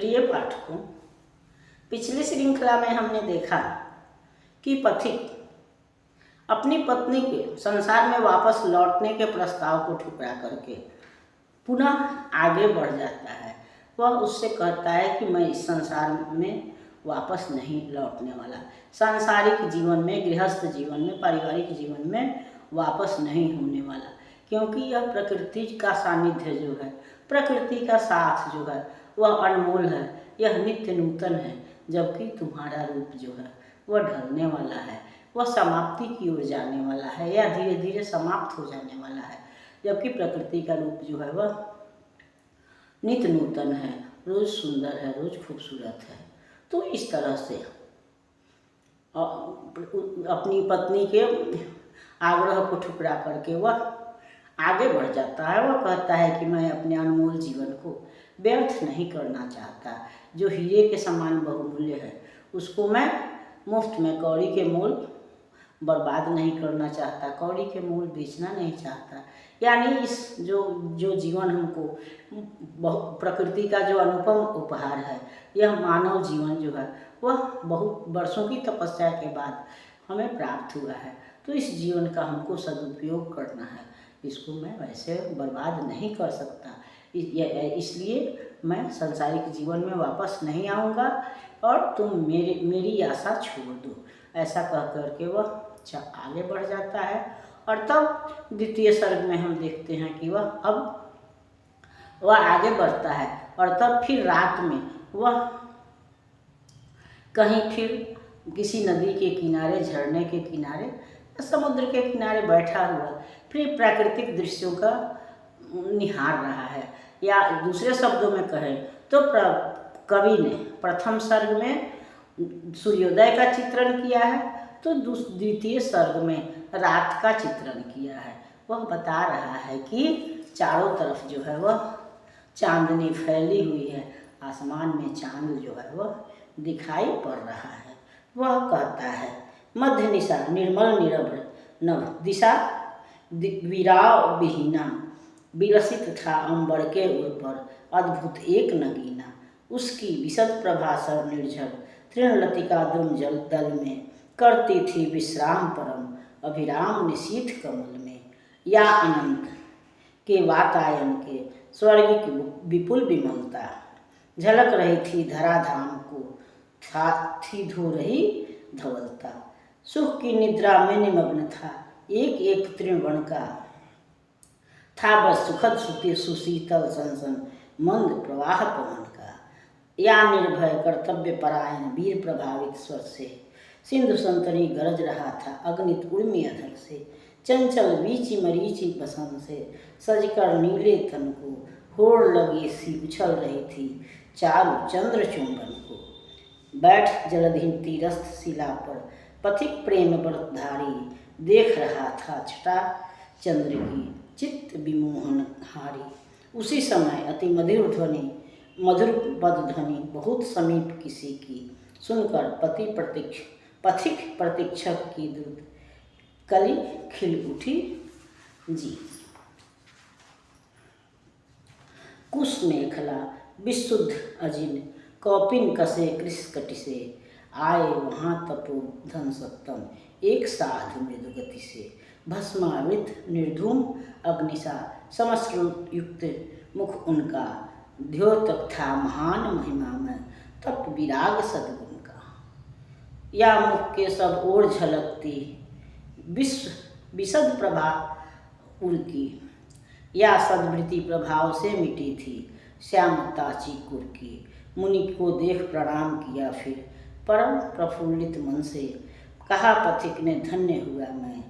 प्रिय पाठकों, पिछली श्रृंखला में हमने देखा कि पथिक अपनी पत्नी के संसार में वापस लौटने के प्रस्ताव को ठुकरा करके पुनः आगे बढ़ जाता है। वह उससे कहता है कि मैं इस संसार में वापस नहीं लौटने वाला, सांसारिक जीवन में, गृहस्थ जीवन में, पारिवारिक जीवन में वापस नहीं होने वाला, क्योंकि यह प्रकृति का सानिध्य जो है, प्रकृति का साथ जो है वह अनमोल है, यह नित्य नूतन है। जबकि तुम्हारा रूप जो है वह ढलने वाला है, वह समाप्ति की ओर जाने वाला है या धीरे धीरे समाप्त हो जाने वाला है। जबकि प्रकृति का रूप जो है वह नित्य नूतन है, रोज सुंदर है, रोज खूबसूरत है। तो इस तरह से अपनी पत्नी के आग्रह को ठुकरा करके वह आगे बढ़ जाता है। वह कहता है कि मैं अपने अनमोल जीवन को व्यर्थ नहीं करना चाहता, जो हीरे के समान बहुमूल्य है उसको मैं मुफ्त में कौड़ी के मोल बर्बाद नहीं करना चाहता, कौड़ी के मोल बेचना नहीं चाहता। यानी इस जो जीवन हमको प्रकृति का जो अनुपम उपहार है, यह मानव जीवन जो है वह बहुत वर्षों की तपस्या के बाद हमें प्राप्त हुआ है। तो इस जीवन का हमको सदुपयोग करना है, इसको मैं वैसे बर्बाद नहीं कर सकता। इसलिए मैं सांसारिक जीवन में वापस नहीं आऊँगा और तुम मेरी आशा छोड़ दो, ऐसा कह करके वह आगे बढ़ जाता है। और तब द्वितीय सर्ग में हम देखते हैं कि वह आगे बढ़ता है और तब फिर रात में वह कहीं फिर किसी नदी के किनारे, झरने के किनारे, समुद्र के किनारे बैठा हुआ फिर प्राकृतिक दृश्यों का निहार रहा है। या दूसरे शब्दों में कहें तो कवि ने प्रथम सर्ग में सूर्योदय का चित्रण किया है, तो द्वितीय सर्ग में रात का चित्रण किया है। वह बता रहा है कि चारों तरफ जो है वह चांदनी फैली हुई है, आसमान में चांद जो है वह दिखाई पड़ रहा है। वह कहता है मध्य निशा निर्मल निरभ्र नभ दिशा विराव विहीना, विलसित था अंबर के उर पर अद्भुत एक नगीना। उसकी विशद प्रभा सर निर्झर तृणलतिका द्रुम जल दल में करती थी विश्राम परम अभिराम निशीथ कमल में। या अनंत के वातायन के स्वर्गिक विपुल विमलता झलक रही थी धराधाम को, थी धो रही धवलता। सुख की निद्रा में निमग्न था एक एक तृणवण का, था बस सुखद सुशीतल सनसन मंद प्रवाह पवन का। या निर्भय कर्तव्य परायण वीर प्रभावित स्वर से सिंधु संतरी गरज रहा था अग्नित उर्मी अधर से। चंचल वीची मरीची पसंद से सजकर नीले तन को होड़ लगी सी उछल रही थी चारु चंद्र चुंबन को। बैठ जलधीन तीरस्थ शिला पर पथिक प्रेम व्रतधारी देख रहा था छटा चंद्र की चित्त विमोहन हारी। उसी समय अति मधुर पद ध्वनि बहुत समीप किसी की सुनकर पथिक प्रतीक्षक की द्रुत कली खिल उठी जी। कुश मेखला विशुद्ध अजिन कौपिन कसे कृष्कटि से आए वहाँ तपो धन सत्तम एक साधु मृदु गति से। भस्मावृत निर्धूम अग्निसा समश्रुत युक्त मुख उनका, द्योतक था महान महिमा में तप विराग सद्गुण का। या मुख के सब ओर झलकती विशद प्रभा उनकी, या सद्वृत्ति प्रभाव से मिटी थी श्यामता चिकुर की। मुनि को देख प्रणाम किया फिर परम प्रफुल्लित मन से, कहा पथिक ने धन्य हुआ मैं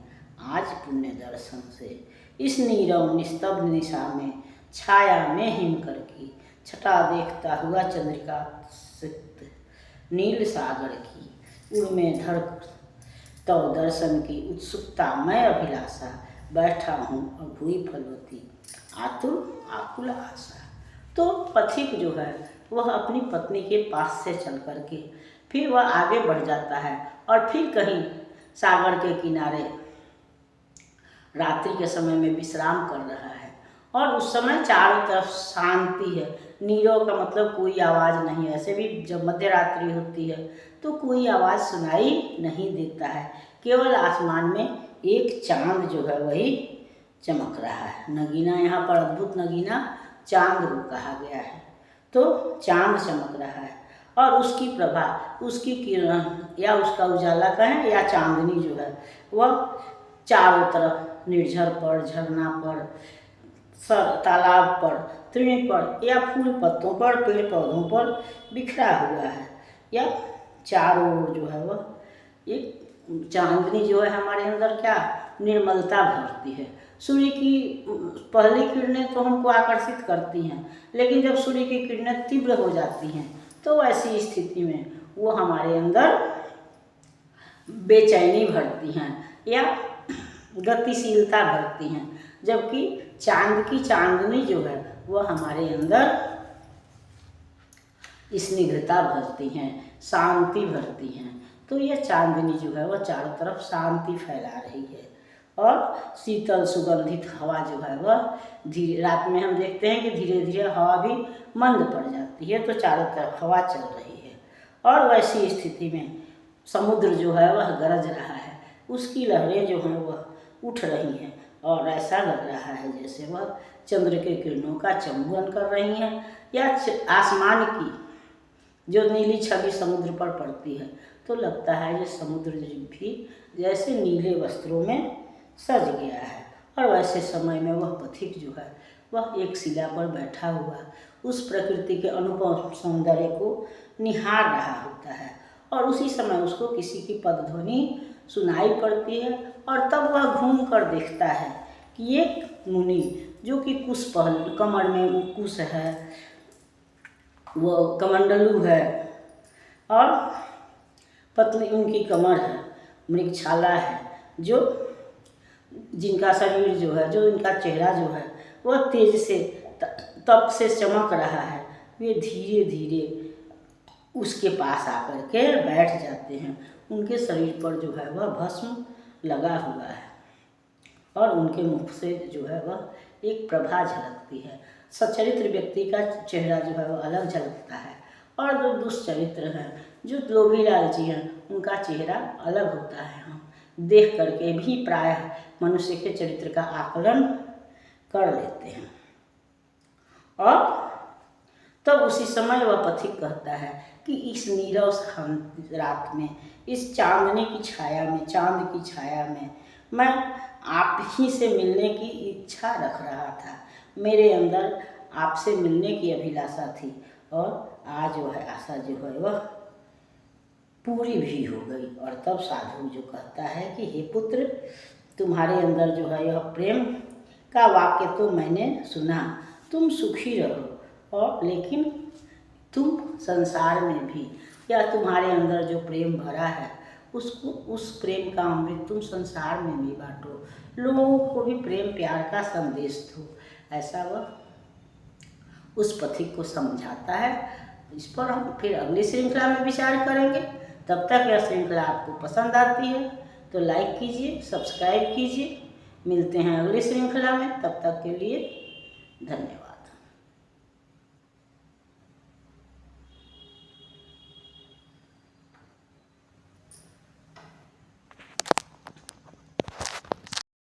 आज पुण्य दर्शन से। इस नीरव निस्तब्ध निशा में छाया में हिमकर की, छटा देखता हुआ चंद्रिका सिक्त नील सागर की। उड़ में धर तव दर्शन की उत्सुकता मैं अभिलाषा, बैठा हूँ अब हुई फलवती आतुर आकुल आशा। तो पथिक जो है वह अपनी पत्नी के पास से चल करके फिर वह आगे बढ़ जाता है और फिर कहीं सागर के किनारे रात्रि के समय में विश्राम कर रहा है। और उस समय चारों तरफ शांति है। नीरव का मतलब कोई आवाज़ नहीं है। ऐसे भी जब मध्य रात्रि होती है तो कोई आवाज़ सुनाई नहीं देता है, केवल आसमान में एक चांद जो है वही चमक रहा है। नगीना यहाँ पर अद्भुत नगीना चांद को कहा गया है। तो चांद चमक रहा है और उसकी प्रभा, उसकी किरण या उसका उजाला कहें या चांदनी जो है वह चारों तरफ निर्झर पर, झरना पर, तालाब पर, तृण पर या फूल पत्तों पर, पेड़ पौधों पर बिखरा हुआ है। या चारों ओर जो है वह एक चांदनी जो है हमारे अंदर क्या निर्मलता भरती है। सूर्य की पहली किरणें तो हमको आकर्षित करती हैं, लेकिन जब सूर्य की किरणें तीव्र हो जाती हैं तो ऐसी स्थिति में वो हमारे अंदर बेचैनी भरती हैं या गतिशीलता भरती हैं, जबकि चांद की चांदनी जो है वह हमारे अंदर स्निग्धता भरती हैं, शांति भरती हैं। तो यह चांदनी जो है वह चारों तरफ शांति फैला रही है और शीतल सुगंधित हवा जो है वह धीरे, रात में हम देखते हैं कि धीरे धीरे हवा भी मंद पड़ जाती है, तो चारों तरफ हवा चल रही है। और वैसी स्थिति में समुद्र जो है वह गरज रहा है, उसकी लहरें जो हैं वह उठ रही हैं और ऐसा लग रहा है जैसे वह चंद्र के किरणों का चुंबन कर रही हैं या आसमान की जो नीली छवि समुद्र पर पड़ती है तो लगता है ये समुद्र भी जैसे नीले वस्त्रों में सज गया है। और वैसे समय में वह पथिक जो है वह एक शिला पर बैठा हुआ उस प्रकृति के अनुपम सौंदर्य को निहार रहा होता है और उसी समय उसको किसी की पदध्वनि सुनाई पड़ती है और तब वह घूम कर देखता है कि एक मुनि जो कि कुश पहन, कमर में कुश है, वो कमंडलू है और पतली उनकी कमर है, मृगछाला है, जो जिनका शरीर जो है, जो इनका चेहरा जो है वह तेज से तप से चमक रहा है। वे धीरे धीरे उसके पास आकर के बैठ जाते हैं। उनके शरीर पर जो है वह भस्म लगा हुआ है और उनके मुख से जो है वह एक प्रभा झलकती है। सच्चरित्र व्यक्ति का चेहरा जो है वह अलग झलकता है और जो दुष्चरित्र हैं, जो लोभी लालची हैं, उनका चेहरा अलग होता है। हम देख करके भी प्रायः मनुष्य के चरित्र का आकलन कर लेते हैं। और तब उसी समय वह पथिक कहता है कि इस नीरव शांत रात में, इस चांदनी की छाया में, चांद की छाया में मैं आप ही से मिलने की इच्छा रख रहा था। मेरे अंदर आपसे मिलने की अभिलाषा थी और आज वह आशा जो है वह पूरी भी हो गई। और तब साधु जो कहता है कि हे पुत्र, तुम्हारे अंदर जो है यह प्रेम का वाक्य तो मैंने सुना, तुम सुखी रहो और लेकिन तुम संसार में भी या तुम्हारे अंदर जो प्रेम भरा है उसको, उस प्रेम का अमृत तुम संसार में भी बांटो, लोगों को भी प्रेम प्यार का संदेश दो। ऐसा वह उस पथिक को समझाता है। इस पर हम फिर अगली श्रृंखला में विचार करेंगे। तब तक यह श्रृंखला आपको पसंद आती है तो लाइक कीजिए, सब्सक्राइब कीजिए। मिलते हैं अगली श्रृंखला में, तब तक के लिए धन्यवाद।